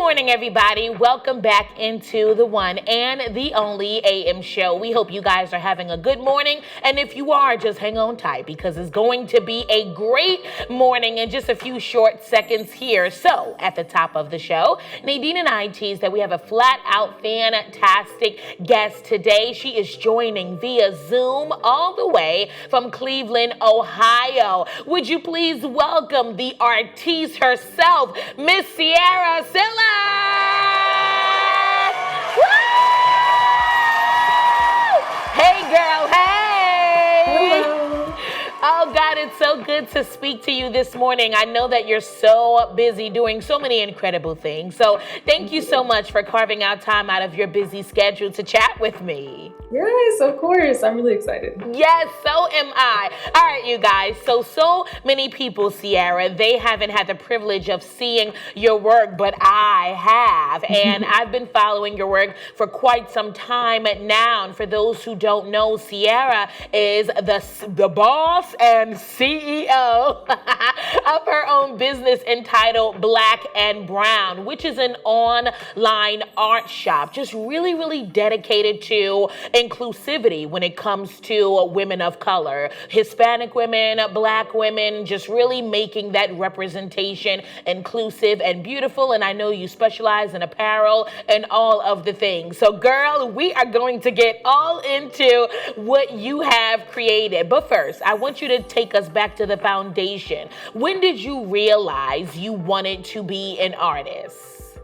morning, everybody. Welcome back into the one and the only AM show. We hope you guys are having a good morning. And if you are, just hang on tight because it's going to be a great morning in just a few short seconds here. So at the top of the show, Nadine and I tease that we have a flat out fantastic guest today. She is joining via Zoom all the way from Cleveland, Ohio. Would you please welcome the artiste herself, Miss Sierra Siler. Woo! Hey, girl. Hey. Hello. Oh, God, it's so good to speak to you this morning. I know that you're so busy doing so many incredible things. So thank you so much for carving out time out of your busy schedule to chat with me. Yes, of course. I'm really excited. Yes, so am I. All right, you guys. So many people, Sierra, they haven't had the privilege of seeing your work, but I have. And I've been following your work for quite some time now. And for those who don't know, Sierra is the boss and CEO of her own business entitled Blk and Brwn, which is an online art shop, just really dedicated to inclusivity when it comes to women of color, Hispanic women, Black women, just really making that representation inclusive and beautiful. And I know you specialize in apparel and all of the things. So girl, we are going to get all into what you have created. But first, I want you to take us back to the foundation. When did you realize you wanted to be an artist?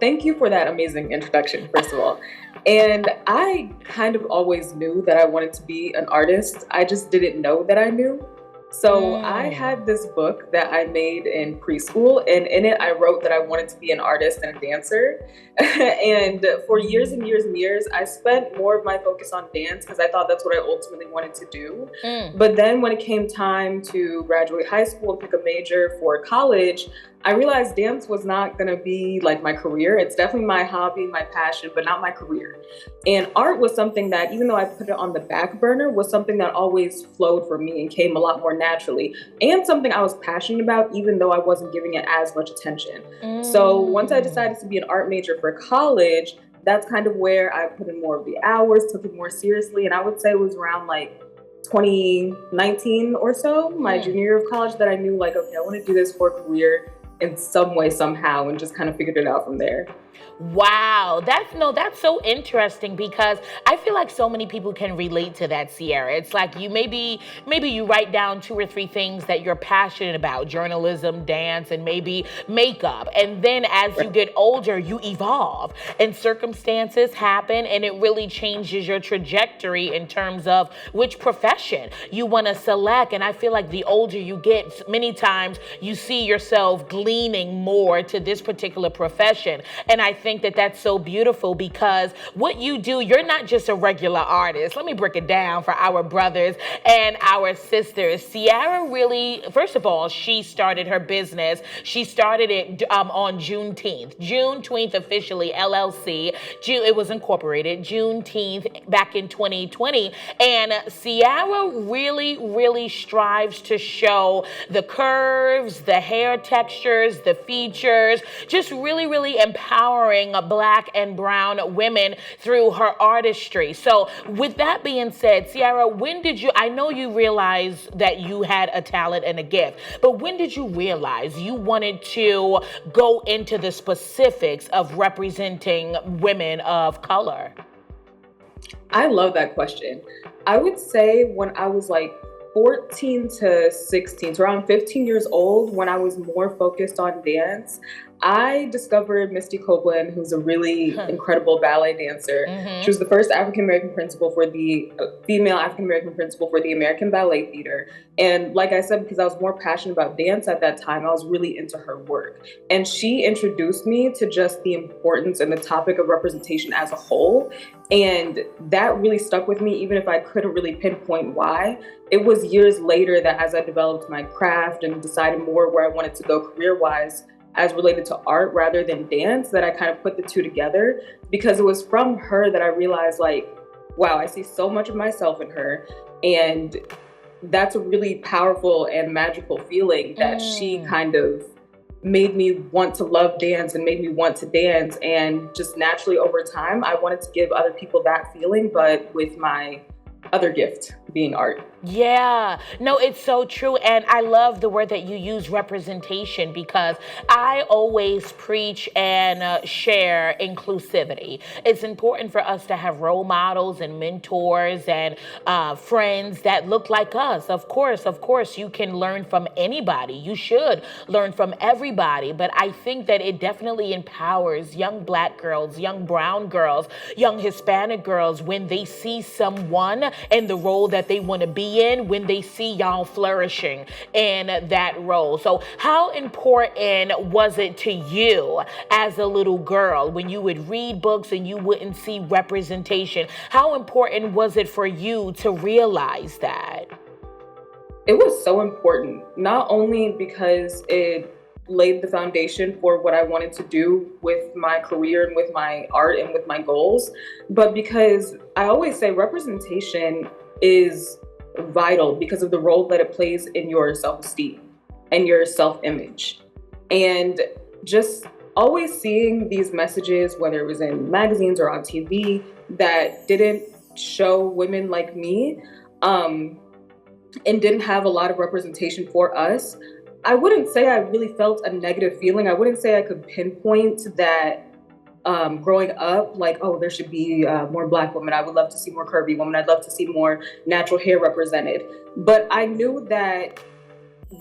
Thank you for that amazing introduction, first of all. And I kind of always knew that I wanted to be an artist. I just didn't know that I knew. So I had this book that I made in preschool, and in it I wrote that I wanted to be an artist and a dancer. And for years and years and years, I spent more of my focus on dance because I thought that's what I ultimately wanted to do. But then when it came time to graduate high school and pick a major for college, I realized dance was not going to be like my career. It's definitely my hobby, my passion, but not my career. And art was something that, even though I put it on the back burner, was something that always flowed for me and came a lot more naturally, and something I was passionate about, even though I wasn't giving it as much attention. So once I decided to be an art major for college, that's kind of where I put in more of the hours, took it more seriously. And I would say it was around like 2019 or so, my junior year of college, that I knew like, okay, I want to do this for a career in some way, somehow, and just kind of figured it out from there. Wow, that's so interesting because I feel like so many people can relate to that, Sierra. It's like you maybe you write down 2 or 3 things that you're passionate about, journalism, dance, and maybe makeup. And then as you get older, you evolve and circumstances happen and it really changes your trajectory in terms of which profession you want to select. And I feel like the older you get, many times you see yourself leaning more to this particular profession. And I think that that's so beautiful because what you do, you're not just a regular artist. Let me break it down for our brothers and our sisters. Sierra really, first of all, she started her business. She started it on Juneteenth. Juneteenth officially, LLC. It was incorporated Juneteenth back in 2020. And Sierra really strives to show the curves, the hair textures, the features, just really empowering Black and brown women through her artistry. So with that being said, Sierra, I know you realized that you had a talent and a gift, but when did you realize you wanted to go into the specifics of representing women of color? I love that question. I would say when I was like 14 to 16, so around 15 years old, when I was more focused on dance, I discovered Misty Copeland, who's a really incredible ballet dancer. She was the first female African-American principal for the American Ballet Theater. And like I said, because I was more passionate about dance at that time, I was really into her work. And she introduced me to just the importance and the topic of representation as a whole. And that really stuck with me, even if I couldn't really pinpoint why. It was years later that as I developed my craft and decided more where I wanted to go career-wise, as related to art rather than dance, that I kind of put the two together, because it was from her that I realized, like, wow, I see so much of myself in her. And that's a really powerful and magical feeling that she kind of made me want to love dance and made me want to dance. And just naturally over time, I wanted to give other people that feeling, but with my other gift being art. Yeah, no, it's so true. And I love the word that you use, representation, because I always preach and share inclusivity. It's important for us to have role models and mentors and friends that look like us. Of course, you can learn from anybody. You should learn from everybody. But I think that it definitely empowers young Black girls, young brown girls, young Hispanic girls when they see someone in the role that they want to be in, when they see y'all flourishing in that role. So how important was it to you as a little girl when you would read books and you wouldn't see representation? How important was it for you to realize that? It was so important, not only because it laid the foundation for what I wanted to do with my career and with my art and with my goals, but because I always say representation is vital because of the role that it plays in your self-esteem and your self-image. And just always seeing these messages, whether it was in magazines or on TV, that didn't show women like me, and didn't have a lot of representation for us, I wouldn't say I really felt a negative feeling. I wouldn't say I could pinpoint that growing up, like, oh, there should be more Black women. I would love to see more curvy women. I'd love to see more natural hair represented. But I knew that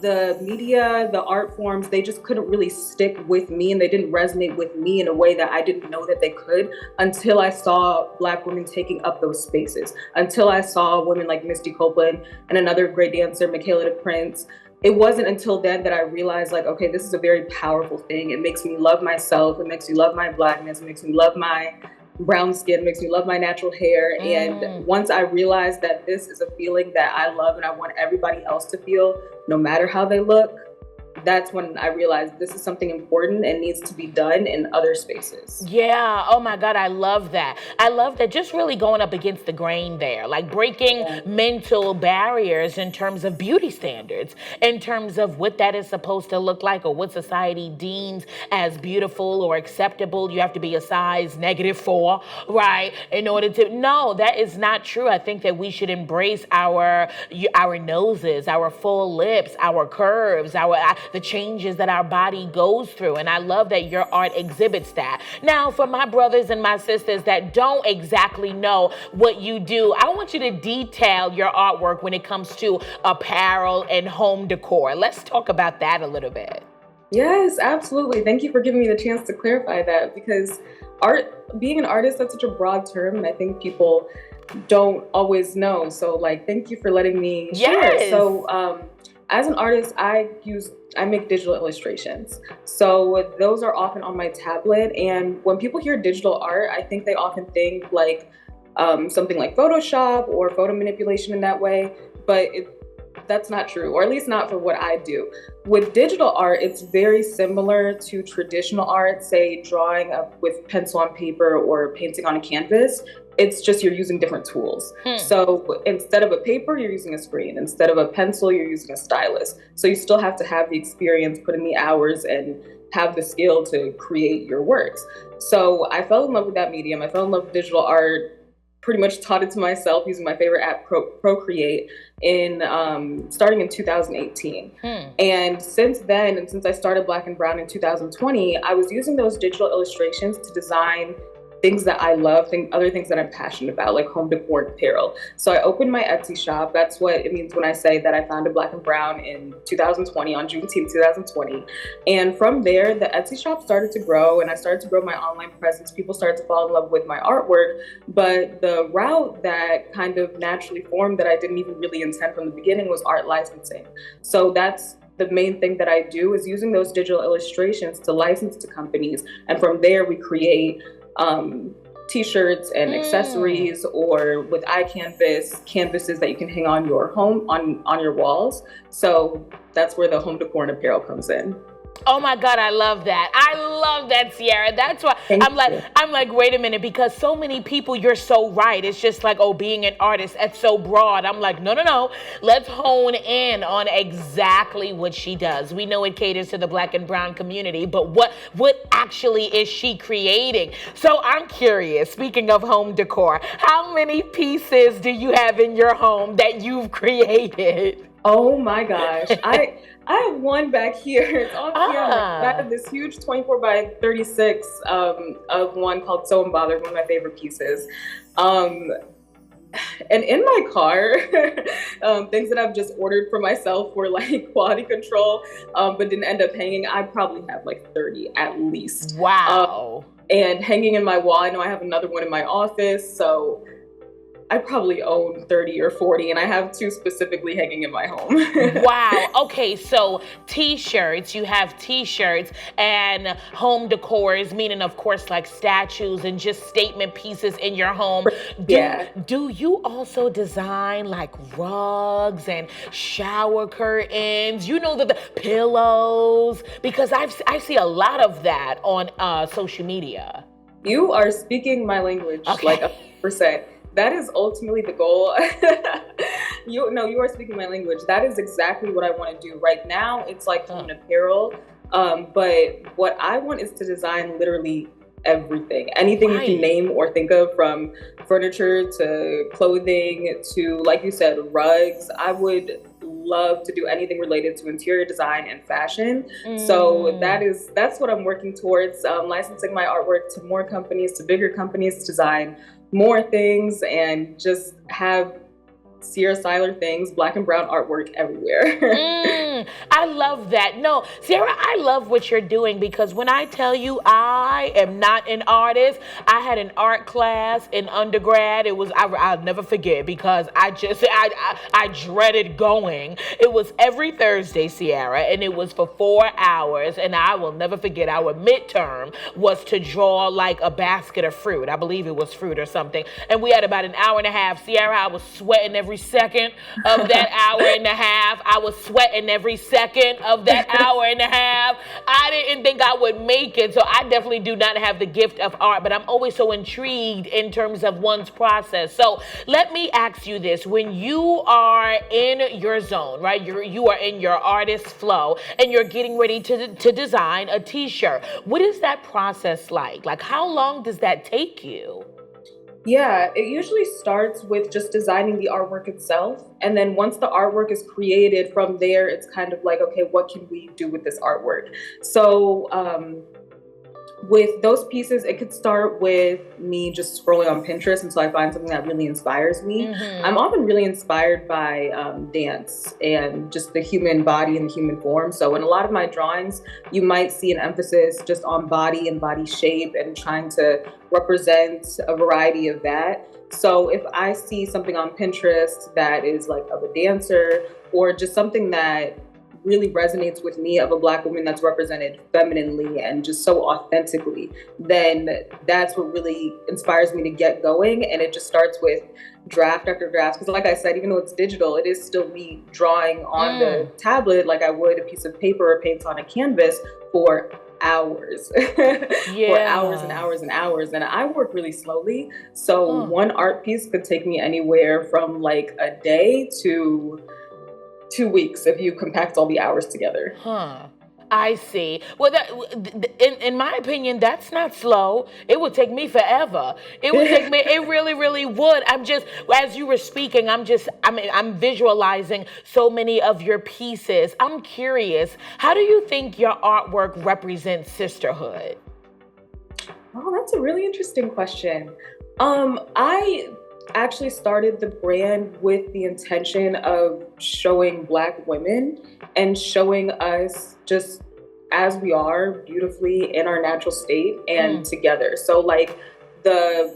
the media, the art forms, they just couldn't really stick with me, and they didn't resonate with me in a way that I didn't know that they could until I saw Black women taking up those spaces, until I saw women like Misty Copeland and another great dancer, Michaela de Prince. It wasn't until then that I realized, like, okay, this is a very powerful thing. It makes me love myself. It makes me love my Blackness. It makes me love my brown skin. It makes me love my natural hair. And once I realized that this is a feeling that I love and I want everybody else to feel, no matter how they look, that's when I realized this is something important and needs to be done in other spaces. Yeah. Oh my God. I love that. I love that. Just really going up against the grain there, like breaking mental barriers in terms of beauty standards, in terms of what that is supposed to look like or what society deems as beautiful or acceptable. You have to be a size -4, right? In order to, no, that is not true. I think that we should embrace our noses, our full lips, our curves, the changes that our body goes through. And I love that your art exhibits that. Now, for my brothers and my sisters that don't exactly know what you do, I want you to detail your artwork when it comes to apparel and home decor. Let's talk about that a little bit. Yes, absolutely. Thank you for giving me the chance to clarify that, because being an artist, that's such a broad term, and I think people don't always know. So, like, thank you for letting me share. So, as an artist, I make digital illustrations. So those are often on my tablet. And when people hear digital art, I think they often think like something like Photoshop or photo manipulation in that way. But that's not true, or at least not for what I do. With digital art, it's very similar to traditional art, say drawing with pencil on paper or painting on a canvas. It's just you're using different tools. So instead of a paper, you're using a screen. Instead of a pencil, you're using a stylus. So you still have to have the experience, put in the hours, and have the skill to create your works. So I fell in love with that medium. I fell in love with digital art, pretty much taught it to myself using my favorite app, Procreate, starting in 2018. And since then, and since I started Blk and Brwn in 2020, I was using those digital illustrations to design things that I love, other things that I'm passionate about, like home decor and apparel. So I opened my Etsy shop. That's what it means when I say that I founded Blk and Brwn in 2020, on Juneteenth 2020. And from there, the Etsy shop started to grow, and I started to grow my online presence. People started to fall in love with my artwork. But the route that kind of naturally formed that I didn't even really intend from the beginning was art licensing. So that's the main thing that I do, is using those digital illustrations to license to companies. And from there, we create t-shirts and accessories, or with Iykyk canvases that you can hang on your home, on your walls. So that's where the home decor and apparel comes in. Oh my God, I love that. I love that, Sierra. That's why Thank you. I'm like, wait a minute, because so many people, you're so right. It's just like, oh, being an artist, that's so broad. I'm like, no, no, no. Let's hone in on exactly what she does. We know it caters to the Black and Brown community, but what actually is she creating? So I'm curious, speaking of home decor, how many pieces do you have in your home that you've created? Oh my gosh. I have one back here. It's on camera. I Ah. have this huge 24 by 36 of one called So Unbothered, one of my favorite pieces. Um, and in my car, things that I've just ordered for myself for like quality control, but didn't end up hanging. I probably have like 30 at least. Wow. And hanging in my wall, I know I have another one in my office. So I probably own 30 or 40, and I have two specifically hanging in my home. Wow. Okay, so t-shirts, you have t-shirts and home decors, meaning of course like statues and just statement pieces in your home. Yeah. Do you also design like rugs and shower curtains? You know the pillows, because I see a lot of that on social media. You are speaking my language, Okay. like 100%. That is ultimately the goal. You are speaking my language. That is exactly what I want to do. Right now, it's like home apparel. But what I want is to design literally everything. Anything you Right. can name or think of, from furniture to clothing to, like you said, rugs. I would love to do anything related to interior design and fashion. So that's what I'm working towards, licensing my artwork to more companies, to bigger companies, to design more things, and just have Sierra Siler things, Black and Brown artwork everywhere. I love that. No, Sarah, I love what you're doing, because when I tell you I am not an artist, I had an art class in undergrad. It was, I'll never forget, because I dreaded going. It was every Thursday, Sierra, and it was for 4 hours. And I will never forget, our midterm was to draw like a basket of fruit. I believe it was fruit or something. And we had about an hour and a half. Sierra, I was sweating every second of that hour and a half. I was sweating every second of that hour and a half. I didn't think I would make it. So I definitely do not have the gift of art, but I'm always so intrigued in terms of one's process. So let me ask you this. When you are in your zone, right? You are in your artist flow and you're getting ready to design a t-shirt. What is that process like? Like, how long does that take you? Yeah, it usually starts with just designing the artwork itself. And then once the artwork is created, from there, it's kind of like, okay, what can we do with this artwork? So, with those pieces, it could start with me just scrolling on Pinterest until I find something that really inspires me. I'm often really inspired by dance and just the human body and the human form. So in a lot of my drawings, you might see an emphasis just on body and body shape and trying to represent a variety of that. So if I see something on Pinterest that is like of a dancer, or just something that really resonates with me, of a Black woman that's represented femininely and just so authentically, then that's what really inspires me to get going. And it just starts with draft after draft. Because like I said, even though it's digital, it is still me drawing on the tablet like I would a piece of paper or paint on a canvas for hours. For hours and hours and hours. And I work really slowly. So one art piece could take me anywhere from like a day to 2 weeks if you compact all the hours together. I see. Well, in my opinion, that's not slow. It would take me forever. It would take me. It really, really would. I'm just, as you were speaking, I'm visualizing so many of your pieces. I'm curious. How do you think your artwork represents sisterhood? Oh, that's a really interesting question. I actually started the brand with the intention of showing Black women and showing us just as we are, beautifully in our natural state and together. So like the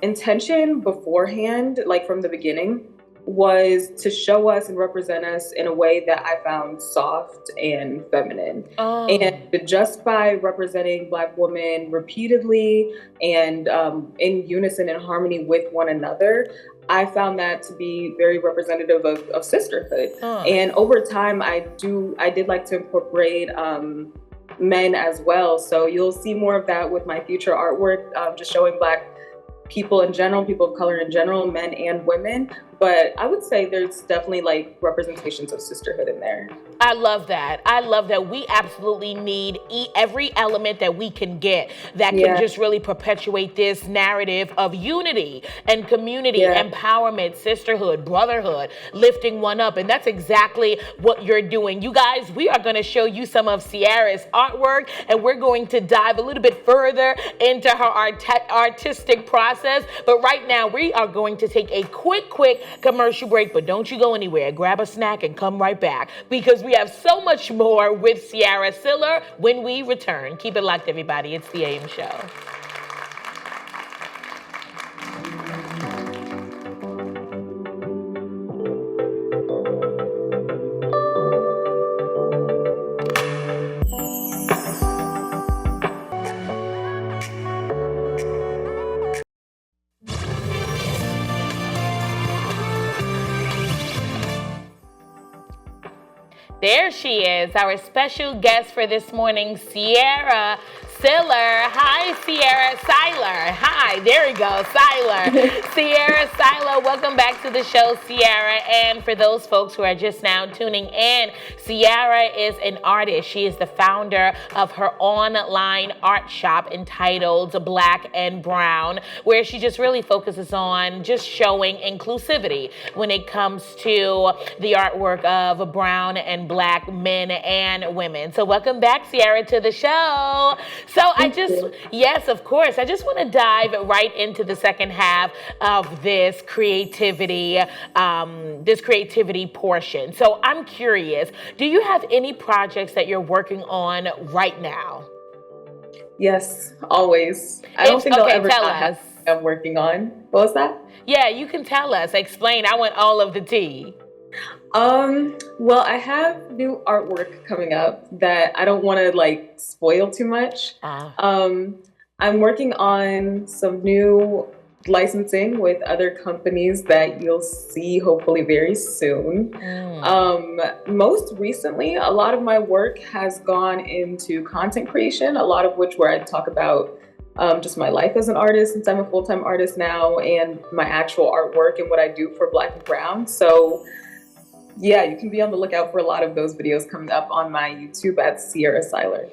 intention beforehand, like from the beginning, was to show us and represent us in a way that I found soft and feminine. And just by representing Black women repeatedly and in unison and harmony with one another, I found that to be very representative of sisterhood. Huh. And over time, I did like to incorporate men as well. So you'll see more of that with my future artwork, just showing Black people in general, people of color in general, men and women. But I would say there's definitely like representations of sisterhood in there. I love that. I love that. We absolutely need every element that we can get that can just really perpetuate this narrative of unity and community, empowerment, sisterhood, brotherhood, lifting one up. And that's exactly what you're doing. You guys, we are going to show you some of Sierra's artwork, and we're going to dive a little bit further into her artistic process. But right now, we are going to take a quick commercial break, but don't you go anywhere. Grab a snack and come right back, because we have so much more with Sierra Siler when we return. Keep it locked, everybody. It's the AM Show. There she is, our special guest for this morning, Sierra Siler. Hi, Sierra Siler. Hi, there we go, Siler. Sierra Siler, welcome back to the show, Sierra. And for those folks who are just now tuning in, Sierra is an artist. She is the founder of her online art shop entitled Blk and Brwn, where she just really focuses on just showing inclusivity when it comes to the artwork of brown and Black men and women. So welcome back, Sierra, to the show. So yes, of course, I just want to dive right into the second half of this creativity portion. So I'm curious, do you have any projects that you're working on right now? Yes, always. I don't think I'll ever tell not us. have I'm working on. What was that? Yeah, you can tell us. Explain. I want all of the tea. Well, I have new artwork coming up that I don't want to like spoil too much. I'm working on some new licensing with other companies that you'll see hopefully very soon. Most recently, a lot of my work has gone into content creation, a lot of which where I talk about just my life as an artist, since I'm a full-time artist now, and my actual artwork and what I do for Blk and Brwn. So yeah, you can be on the lookout for a lot of those videos coming up on my YouTube at Sierra Siler.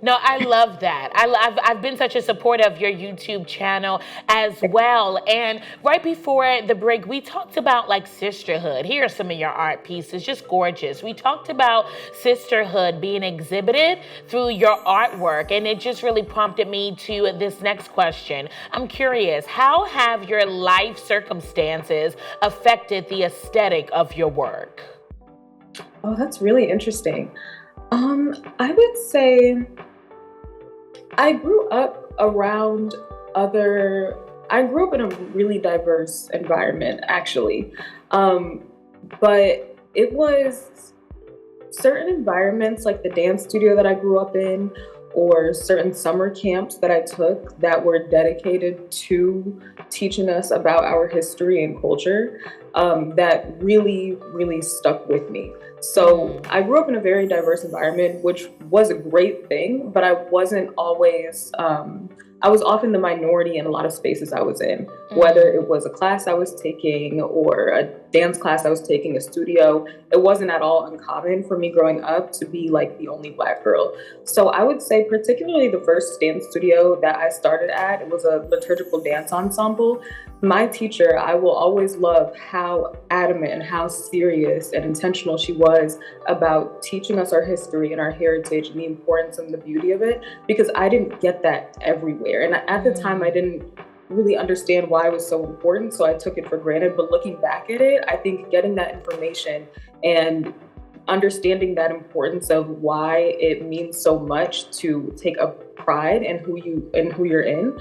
No, I love that. I've been such a supporter of your YouTube channel as well. And right before the break, we talked about like sisterhood. Here are some of your art pieces, just gorgeous. We talked about sisterhood being exhibited through your artwork, and it just really prompted me to this next question. I'm curious, how have your life circumstances affected the aesthetic of your work? Oh, that's really interesting. I would say I grew up in a really diverse environment, actually. But it was certain environments like the dance studio that I grew up in, or certain summer camps that I took that were dedicated to teaching us about our history and culture, that really, really stuck with me. So I grew up in a very diverse environment, which was a great thing, but I wasn't always, I was often the minority in a lot of spaces I was in, whether it was a class I was taking or a dance class I was taking, a studio. It wasn't at all uncommon for me growing up to be like the only Black girl. So I would say particularly the first dance studio that I started at, it was a liturgical dance ensemble. My teacher, I will always love how adamant and how serious and intentional she was about teaching us our history and our heritage and the importance and the beauty of it, because I didn't get that everywhere. And at the time, I didn't really understand why it was so important, so I took it for granted. But looking back at it, I think getting that information and understanding that importance of why it means so much to take a pride in who you're in.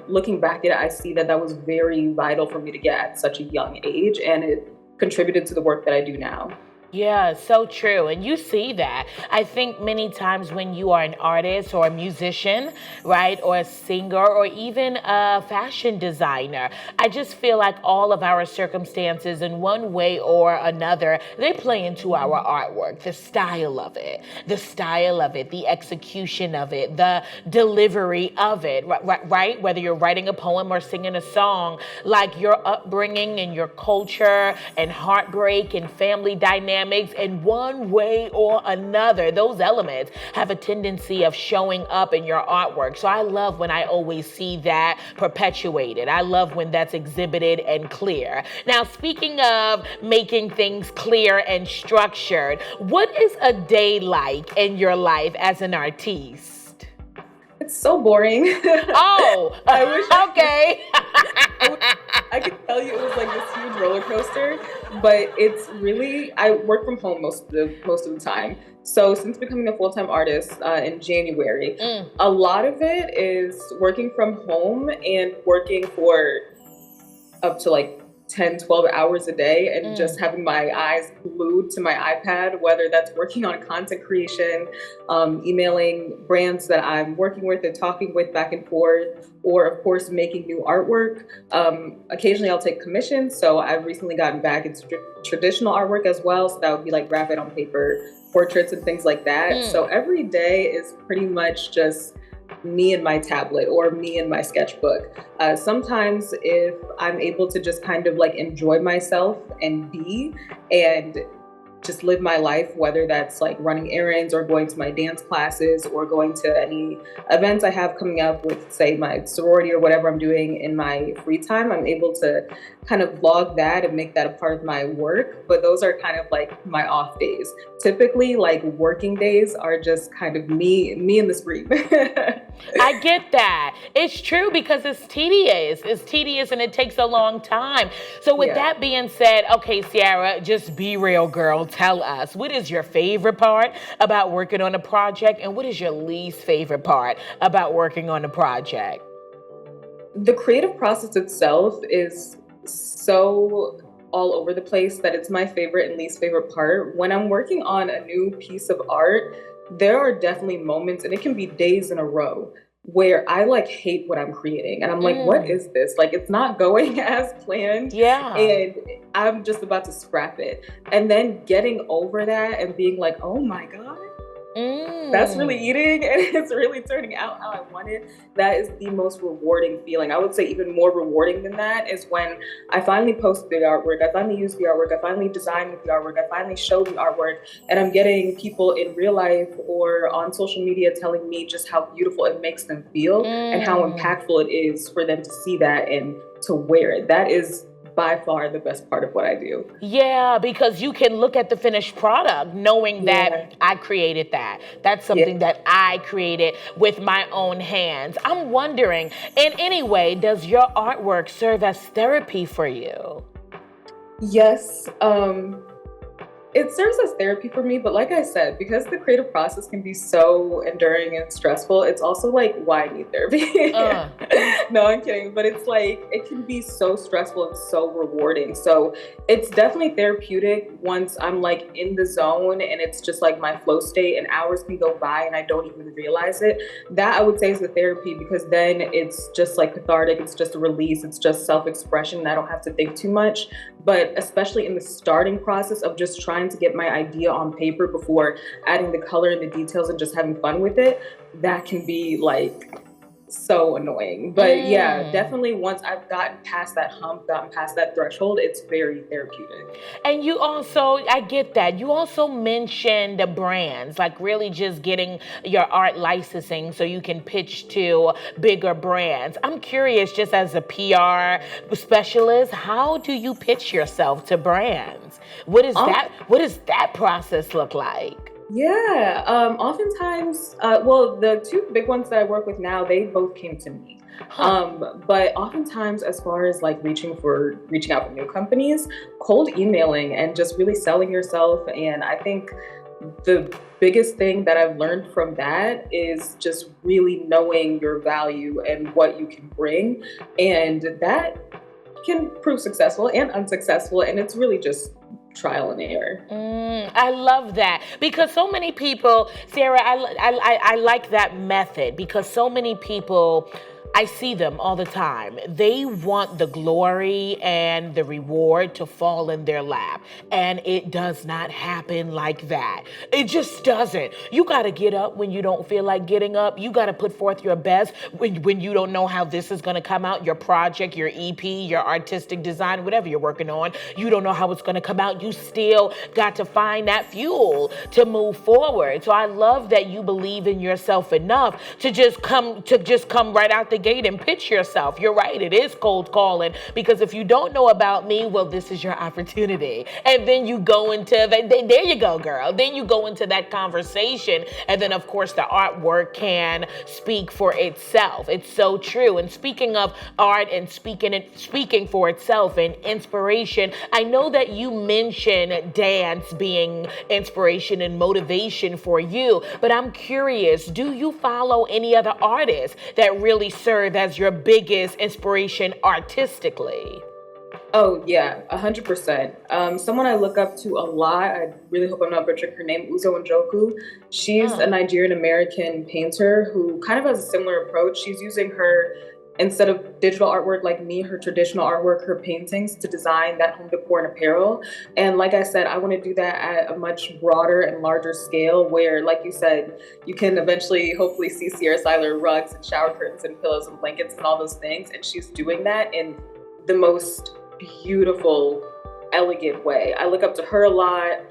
Looking back at it, I see that was very vital for me to get at such a young age, and it contributed to the work that I do now. Yeah, so true. And you see that. I think many times when you are an artist or a musician, right, or a singer or even a fashion designer, I just feel like all of our circumstances in one way or another, they play into our artwork, the style of it, the execution of it, the delivery of it, right? Whether you're writing a poem or singing a song, like your upbringing and your culture and heartbreak and family dynamics in one way or another, those elements have a tendency of showing up in your artwork. So I love when I always see that perpetuated. I love when that's exhibited and clear. Now, speaking of making things clear and structured, what is a day like in your life as an artiste? It's so boring. Oh, I wish okay. I could tell you it was like this huge roller coaster, but it's really, I work from home most of the time. So since becoming a full-time artist in January, a lot of it is working from home and working for up to like 10, 12 hours a day and just having my eyes glued to my iPad, whether that's working on content creation, emailing brands that I'm working with and talking with back and forth, or of course, making new artwork. Occasionally I'll take commissions. So I've recently gotten back into traditional artwork as well. So that would be like graphic on paper, portraits and things like that. So every day is pretty much just me and my tablet or me and my sketchbook. Sometimes if I'm able to just kind of like enjoy myself and be and just live my life, whether that's like running errands or going to my dance classes or going to any events I have coming up with, say, my sorority or whatever I'm doing in my free time, I'm able to kind of log that and make that a part of my work. But those are kind of like my off days. Typically, like working days are just kind of me and the screen. I get that. It's true because it's tedious. It's tedious and it takes a long time. So with that being said, okay, Sierra, just be real, girl. Tell us, what is your favorite part about working on a project and what is your least favorite part about working on a project? The creative process itself is so all over the place that it's my favorite and least favorite part. When I'm working on a new piece of art, there are definitely moments, and it can be days in a row, where I like hate what I'm creating. And I'm like, what is this? Like, it's not going as planned. Yeah. And I'm just about to scrap it. And then getting over that and being like, oh my God, that's really eating and it's really turning out how I wanted. That is the most rewarding feeling. I would say even more rewarding than that is when I finally post the artwork, I finally use the artwork, I finally design with the artwork, I finally show the artwork, and I'm getting people in real life or on social media telling me just how beautiful it makes them feel and how impactful it is for them to see that and to wear it. That is by far the best part of what I do. Yeah, because you can look at the finished product knowing that I created that. That's something that I created with my own hands. I'm wondering, in any way, does your artwork serve as therapy for you? Yes. It serves as therapy for me, but like I said, because the creative process can be so enduring and stressful, it's also like why I need therapy. No, I'm kidding. But it's like, it can be so stressful and so rewarding. So it's definitely therapeutic once I'm like in the zone and it's just like my flow state and hours can go by and I don't even realize it. That I would say is the therapy, because then it's just like cathartic. It's just a release. It's just self-expression. I don't have to think too much. But especially in the starting process of just trying to get my idea on paper before adding the color and the details and just having fun with it, that can be like so annoying. But yeah, definitely once I've gotten past that hump, gotten past that threshold, it's very therapeutic. And you also, I get that. You also mentioned the brands, like really just getting your art licensing so you can pitch to bigger brands. I'm curious, just as a PR specialist, how do you pitch yourself to brands? What does that process look like? Yeah, oftentimes, well, the two big ones that I work with now, they both came to me. But oftentimes, as far as like reaching out for new companies, cold emailing and just really selling yourself. And I think the biggest thing that I've learned from that is just really knowing your value and what you can bring. And that can prove successful and unsuccessful. And it's really just trial and error. I love that because so many people, Sierra, I like that method because so many people, I see them all the time. They want the glory and the reward to fall in their lap. And it does not happen like that. It just doesn't. You got to get up when you don't feel like getting up. You got to put forth your best when you don't know how this is going to come out, your project, your EP, your artistic design, whatever you're working on. You don't know how it's going to come out. You still got to find that fuel to move forward. So I love that you believe in yourself enough to just come right out the gate and pitch yourself. You're right. It is cold calling because if you don't know about me, well, this is your opportunity. And then you go into there you go, girl. Then you go into that conversation. And then of course the artwork can speak for itself. It's so true. And speaking of art and speaking for itself and inspiration, I know that you mentioned dance being inspiration and motivation for you, but I'm curious, do you follow any other artists that really serve as your biggest inspiration artistically? Oh yeah, 100%. Someone I look up to a lot. I really hope I'm not butchering her name. Uzo Njoku. She's a Nigerian American painter who kind of has a similar approach. She's using her, instead of digital artwork like me, her traditional artwork, her paintings to design that home decor and apparel. And like I said, I want to do that at a much broader and larger scale where, like you said, you can eventually hopefully see Sierra Siler rugs and shower curtains and pillows and blankets and all those things. And she's doing that in the most beautiful, elegant way. I look up to her a lot.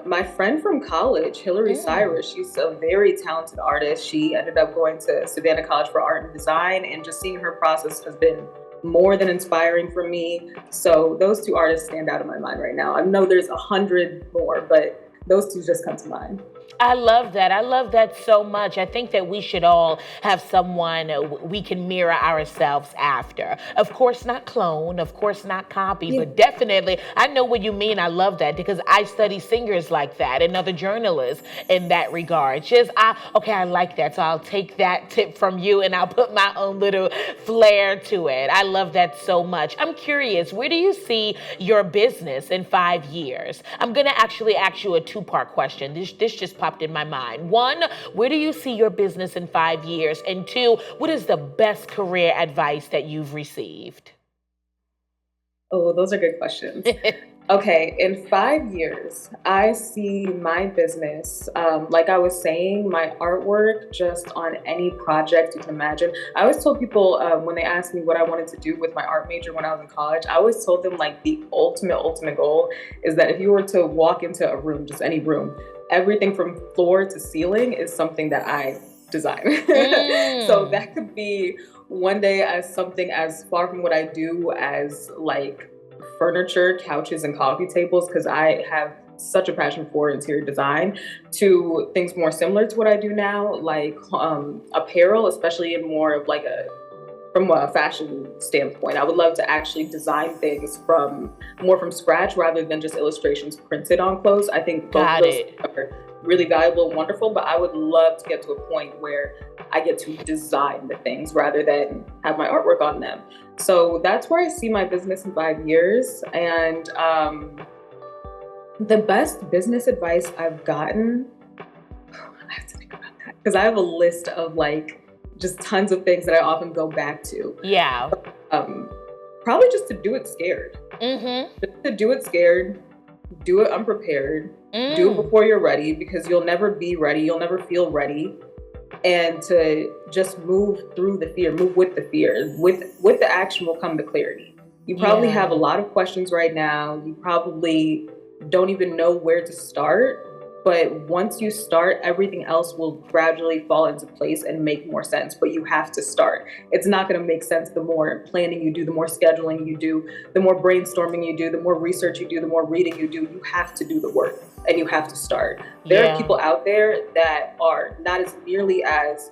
My friend from college, Hillary Cyrus, she's a very talented artist. She ended up going to Savannah College for Art and Design, and just seeing her process has been more than inspiring for me. So those two artists stand out in my mind right now. I know there's 100 more, but those two just come to mind. I love that. I love that so much. I think that we should all have someone we can mirror ourselves after. Of course, not clone, of course, not copy, but definitely, I know what you mean. I love that because I study singers like that and other journalists in that regard. I like that. So I'll take that tip from you and I'll put my own little flair to it. I love that so much. I'm curious, where do you see your business in 5 years? I'm going to actually ask you a two-part question. This just popped in my mind. One, where do you see your business in 5 years? And two, what is the best career advice that you've received? Oh, those are good questions. Okay, in 5 years, I see my business, like I was saying, my artwork just on any project you can imagine. I always told people when they asked me what I wanted to do with my art major when I was in college, I always told them like the ultimate goal is that if you were to walk into a room, just any room, everything from floor to ceiling is something that I design. So that could be one day as something as far from what I do as like furniture, couches, and coffee tables, because I have such a passion for interior design, to things more similar to what I do now, like apparel, especially in more of like from a fashion standpoint. I would love to actually design things from scratch rather than just illustrations printed on clothes. I think both of those are really valuable and wonderful, but I would love to get to a point where I get to design the things rather than have my artwork on them. So that's where I see my business in 5 years. And the best business advice I've gotten, I have to think about that because I have a list of like just tons of things that I often go back to. Yeah. Probably just to do it scared. Just to do it scared, do it unprepared, do it before you're ready, because you'll never be ready. You'll never feel ready. And to just move through the fear, move with the fear. With the action will come the clarity. You probably have a lot of questions right now. You probably don't even know where to start. But once you start, everything else will gradually fall into place and make more sense. But you have to start. It's not going to make sense the more planning you do, the more scheduling you do, the more brainstorming you do, the more research you do, the more reading you do. You have to do the work and you have to start. There are people out there that are not as nearly as,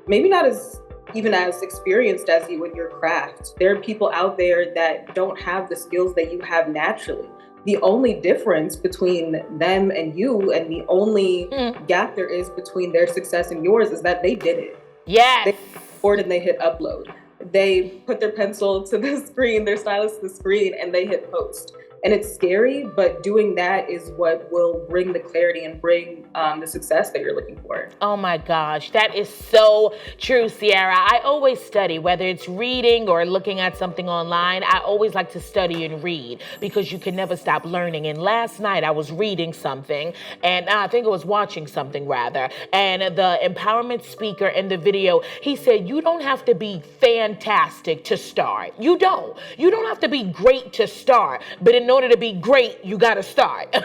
maybe not as even as experienced as you in your craft. There are people out there that don't have the skills that you have naturally. The only difference between them and you, and the only gap there is between their success and yours, is that they did it. Yes. They recorded and they hit upload. They put their pencil to the screen, their stylus to the screen, and they hit post. And it's scary, but doing that is what will bring the clarity and bring the success that you're looking for. Oh my gosh, that is so true, Sierra. I always study, whether it's reading or looking at something online. I always like to study and read because you can never stop learning. And last night I was reading something, and I think I was watching something rather, and the empowerment speaker in the video, he said, you don't have to be fantastic to start. You don't. You don't have to be great to start, but in order to be great, you got to start.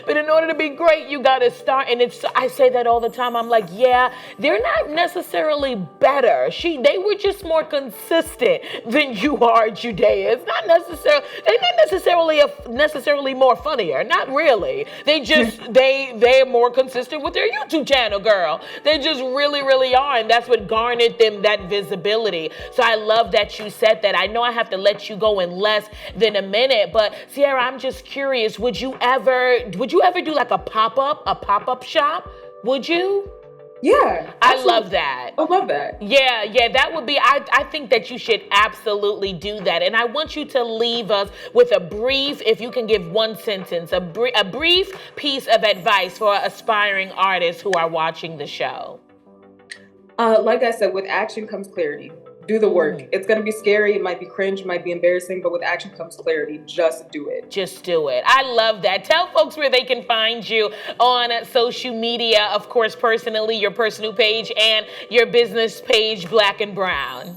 But in order to be great, you got to start. And I say that all the time. I'm like, yeah, they're not necessarily better. They were just more consistent than you are, Judaea. It's not necessarily, they're not necessarily more funnier. Not really. They just, they're more consistent with their YouTube channel, girl. They just really, really are. And that's what garnered them that visibility. So I love that you said that. I know I have to let you go in less than a minute, but Sierra, I'm just curious, would you ever do like a pop-up shop? Would you? Yeah. I love that. I love that. Yeah, that would be, I think that you should absolutely do that. And I want you to leave us with a brief, if you can give one sentence, a brief piece of advice for aspiring artists who are watching the show. Like I said, with action comes clarity. Do the work. It's going to be scary. It might be cringe, it might be embarrassing, but with action comes clarity. Just do it. Just do it. I love that. Tell folks where they can find you on social media. Of course, personally, your personal page and your business page, Blk and Brwn.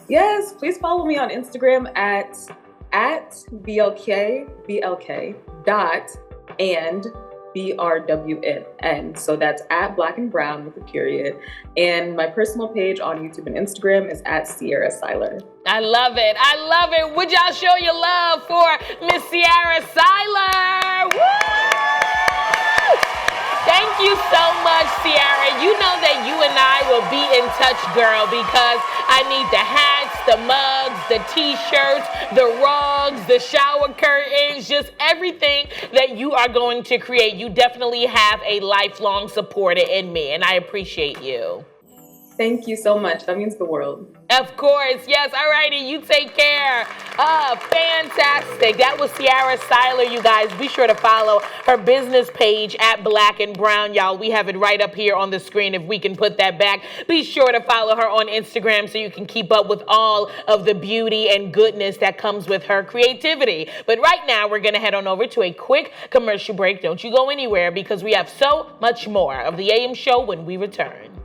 Yes, please follow me on Instagram at blk dot and BRWN. So that's at Blk and Brwn with a period. And my personal page on YouTube and Instagram is at Sierra Siler. I love it. I love it. Would y'all show your love for Miss Sierra Siler? Woo! Thank you so much, Sierra. You know that you and I will be in touch, girl, because I need the hats, the mugs, the t-shirts, the rugs, the shower curtains, just everything that you are going to create. You definitely have a lifelong supporter in me, and I appreciate you. Thank you so much. That means the world. Of course. Yes. All righty. You take care. Fantastic. That was Sierra Siler, you guys. Be sure to follow her business page at Blk and Brwn, y'all. We have it right up here on the screen if we can put that back. Be sure to follow her on Instagram so you can keep up with all of the beauty and goodness that comes with her creativity. But right now, we're going to head on over to a quick commercial break. Don't you go anywhere because we have so much more of the AM show when we return.